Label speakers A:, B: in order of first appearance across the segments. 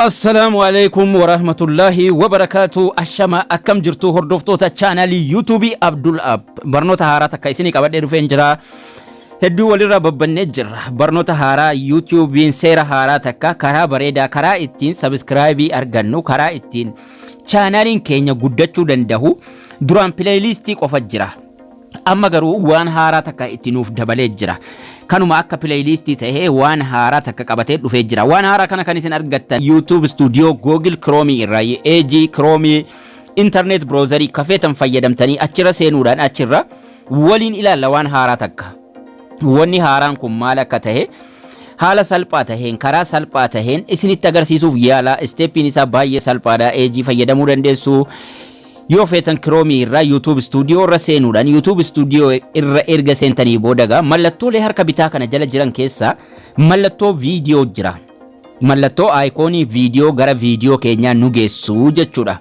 A: Assalamualaikum warahmatullahi wabarakatuh. Ashama akkam jirtu hordoftoota chaanalii YouTube Abdul Ab. Barnoota haaraa takka isinii qabadhee dhufeen jira. Hedduu walirra babbannee jirra. Barnoota haaraa YouTube'n seera haaraa takka karaa bareedaa karaa ittiin subscribe argannu karaa ittiin chaanaliin keenya guddachuu danda'u duraan playlistii qofa jira. Amma garuu waan haaraa takka ittiin nuuf dabalee jira. Kanuma akka playlistii ta'ee waan haaraa takka qabatee dhufee jira. Waan haaraa kana kan isin argattan YouTube Studio, Google Chrome irraa, Edge Chrome, internet browser kafeetan fayyadamtanii achirra seenuudhaan achirra waliin ilaalla waan haaraa takka. Wanni haaraan kun maal akka ta'e haala salphaa taheen karaa salphaa taheen isinitti agarsiisuuf yaala. Steppiin isaa baay'ee salphaadha. Edge fayyadamuu dandeessu. Yoo feetan Chrome irraa YouTube Studio irra seenuudhaan YouTube Studio irra erga seentanii boodaga mallattoolee harka bitaa kana jala jiran keessa mallattoo video jira. Mallattoo icon video gara video keenya nu geessu jechuudha.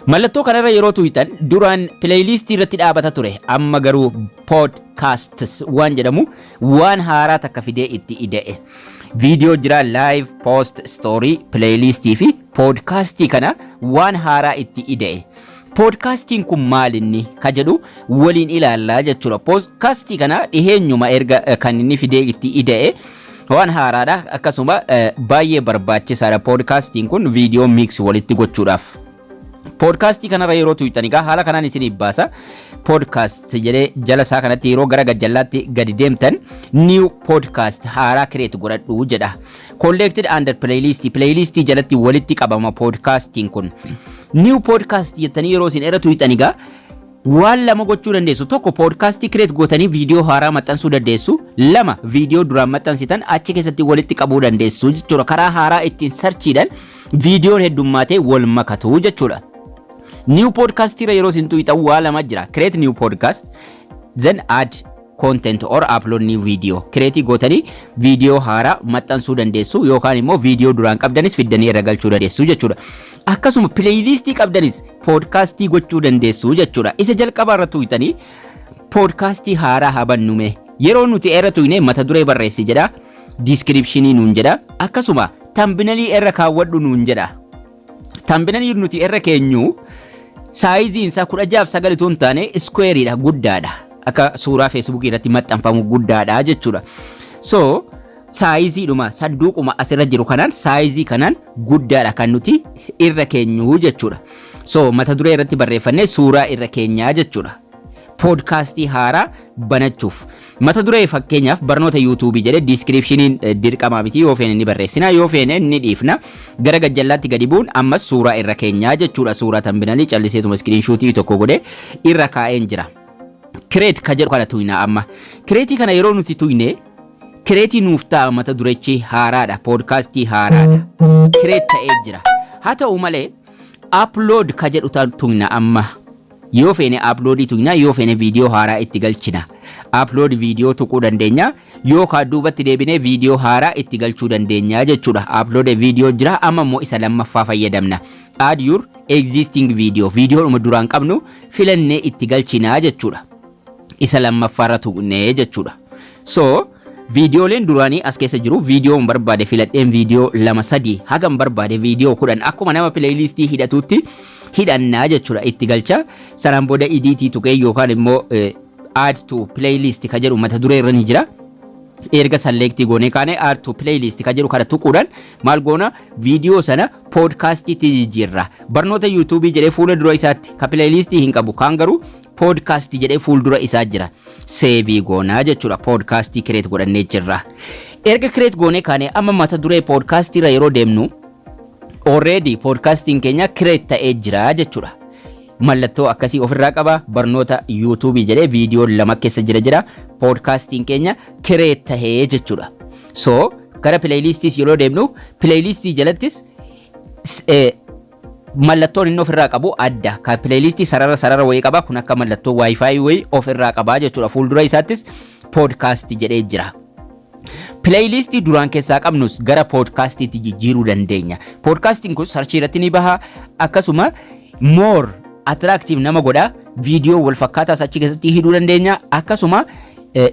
A: Mallattoo kanarra yeroo tuutan duraan playlist irratti dhaabata ture. Amma garuu podcasts waan jedhamu waan haaraa takka fidee itti ida'e. Video jira, live, post, story, playlist fi podcastii kana waan haaraa itti ida'e. Podcastiin kun maalinni ka jedhu waliin ilaallaa jechuudha. Podcastii kana dhiheenyuma erga kan inni fidee itti ida'e waan haaraadha. Akkasuma baay'ee barbaachisaadha podcastiin kun video mix walitti gochuudhaaf. Podcastii kanarra yeroo tuutan haala kanaan isin baasa. Podcast jedhee jala isaa kanatti yeroo gara gajjallaatti gadi deemtan new podcast haaraa create godhadhu jedha. Collected under playlist jalatti walitti qabama podcastiin kun. New podcast jettanii yeroo isin irra tuutan waan lama gochuu dandeessu. Tokko podcast create gootanii video haaraa maxxansuu dandeessu. Lama video duraan maxxansitan achi keessatti walitti qabuu dandeessu jechuudha. Karaa haaraa ittiin searchiidhaan videoon heddummaatee wal makatu jechuudha. New podcast yeroo isin tuutan waa lama jira. Create new podcast, then add content or upload new video. Create gootanii video haaraa maxxansuu dandeessu yookaan immoo video duraan qabdanis fiddanii irra galchuu dandeessu jechuudha. Akkasuma playlistii qabdanis podcastii gochuu dandeessu jechuudha. Isa jalqaba irra tuutanii podcastii haaraa habannume yeroo nuti irra tuune mata duree barreessi jedha, descriptionii nuun jedha, akkasuma thumbnailii irra kaawwadhu nuun jedha. Thumbnailii nuti irra keenyu saayiziin isaa 16 tuun taane squareidha, guddaadha. Akka suuraa Facebook irratti maxxanfamu guddaadha jechuudha. So saayiziidhuma sanduuquma asirra jiru kanaan saayizii kanaan guddaadha kan nuti irra keenyu jechuudha. So mata duree irratti barreeffannee suuraa irra keenyaa jechuudha. Podcastii haaraa banachuuf mata duree fakkeenyaaf barnoota YouTube jedhee descriptioniin dirqama miti. Yoo feene ni barreessina, yoo feene ni dhiifna. Gara gajjallaatti gadi buun ammas suuraa irra keenyaa jechuudha. Suuraa thumbnailii calliseetuma screenshootii tokko godhee irra kaa'een jira. Create ka jedhu kana tuina amma. Create kana yeroo nuti tuine create nuuf ta'a mata durechi haaraadha. Podcastii haaraadha. Create ta'ee jira. Haa ta'u malee upload ka jedhu tuina amma. Yoo feene upload tuina, yoo feene video haaraa itti galchina. Upload video tuquu dandeenya yookaan duubatti deebinee video haaraa itti galchuu dandeenya jechuudha. Upload video jira amma immoo isa lammaffaa fayyadamna. Add your existing video. Video dhuma duraan qabnu filannee itti galchinaa jechuudha. Isa lammaffaarra tuqnee jechuudha. So videoleen duraanii as keessa jiru. Videoon barbaade filadheen video 2-3 hagam barbaade video 10 akkuma nama playlistii hidhatutti hidhannaa jechuudha. Itti galcha sanaan booda editii tuqee yookaan immoo add to playlist ka jedhu mata duree irra ni jira. Erga select goone kaane add to playlist ka jedhu kana tuquudhaan maal goona video sana podcastiitti jijjiirra. Barnoota YouTube jedhee fuula dura isaatti ka playlistii hin qabu kan garuu podcast jedhee fuuldura isaa jira. Save goona jechuudha. Podcastii create godhannee jirra. Erga create goone kaane amma mata duree podcast irra yeroo deemnu already podcastiin keenya create ta'ee jira jechuudha. Mallattoo akkasii ofirraa qaba. Barnoota YouTube jedhee video lama keessa jira. Podcastiin keenya create ta'ee jechuudha. So gara playlistis yeroo deemnu playlistii jalattis mallattoon inni ofirraa qabu adda. Ka playlistii sarara wayii qaba. Kun akka mallattoo wifi wayii ofirraa qaba jechuudha. Fuuldura isaattis podcast jedhee jira. Playlistii duraan keessaa qabnus gara podcastiitti jijjiiruu dandeenya. Podcastiin kun search irratti ni baha. Akkasuma more attractive nama godha. Video wal fakkaataa achi keessatti hidhuu dandeenya. Akkasuma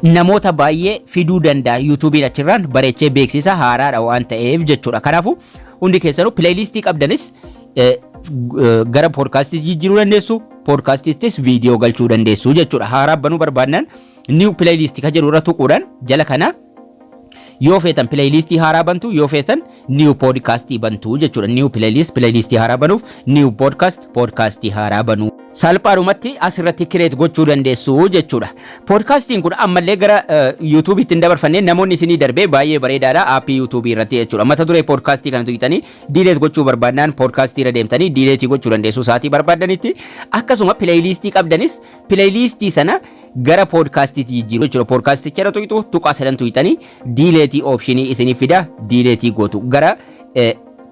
A: namoota baay'ee fiduu danda'a. YouTube'n achirraan bareechee beeksisa haaraadha waan ta'eef jechuudha. Kanaafuu hundi keessanuu pileeylistii qabdanis gara poodkaastii jijjiiruu dandeessu, poodkaastis viidiyoo galchuu dandeessu jechuudha. Haaraa banuu barbaadnan new playlist ka jedhu irra tuquudhaan jala kana yoo feetan playlist haaraa bantu, yoo feetan new podcast bantu jechuudha. New playlist haaraa banuuf new podcast haaraa banu. Salphaadhumatti asirratti create gochuu dandeessu jechuudha. Podcastiin kun ammallee gara YouTube ittiin dabarfannee namoonni isinii darbee baay'ee bareedaadha aappii YouTube irratti jechuudha. Mata duree podcastii kana tuqxanii delete gochuu barbaadnaan podcastii irra deemtanii delete gochuu dandeessu sa'aatii barbaadanitti. Akkasuma playlist qabdanis playlist sana gara podcastiitti jijjiiru jechuudha. Podcasticha irra tuqxu tuqaa sadan tuqxanii delete option isinii fida delete gootu gara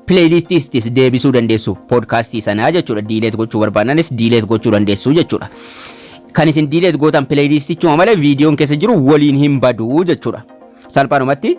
A: playlistis deebisuu dandeessu podcastii sanaa jechuudha. Delete gochuu barbaadnanis delete gochuu dandeessu jechuudha. Kan isin delete gootan playlistichuma malee viidiyoon keessa jiru waliin hin badu jechuudha. Salphaadhumatti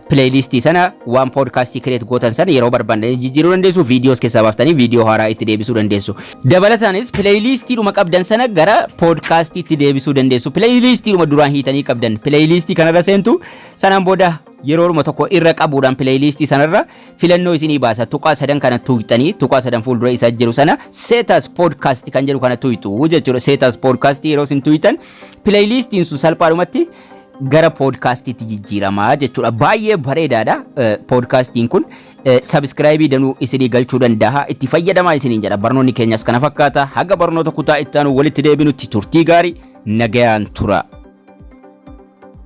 A: playlist sana waan podcast create gootan sana yeroo barbaaddan jijjiiruu dandeessu, videos keessaa baaftanii video haaraa itti deebisuu dandeessu. Dabalataanis playlist dhuma qabdan sana gara podcast itti deebisuu dandeessu. Playlist dhuma duraan hiitanii qabdan playlist kanarra seentu sanaan booda yeroo tokko irra qabuudhaan playlist sanarra filannoo isinii baasa. Tuqaa sadan kana tuqxanii tuqaa sadan fuuldura isaa jiru sana set as podcast kan jedhu kana tuqxu jechuudha. Set as podcast yeroo isin tuqxan playlistiin sun salphaadhumatti gara podcastiitti jijjiiramaa jechuudha. Baay'ee bareedaadha podcastiin kun. Subscribe danuu isinii galchuu danda'a. Itti fayyadamaa isiniin jedha. Barnoonni keenyas kana fakkaata. Haga barnoota kutaa itti aanu walitti deebinutti turtii gaarii nagayaan tura.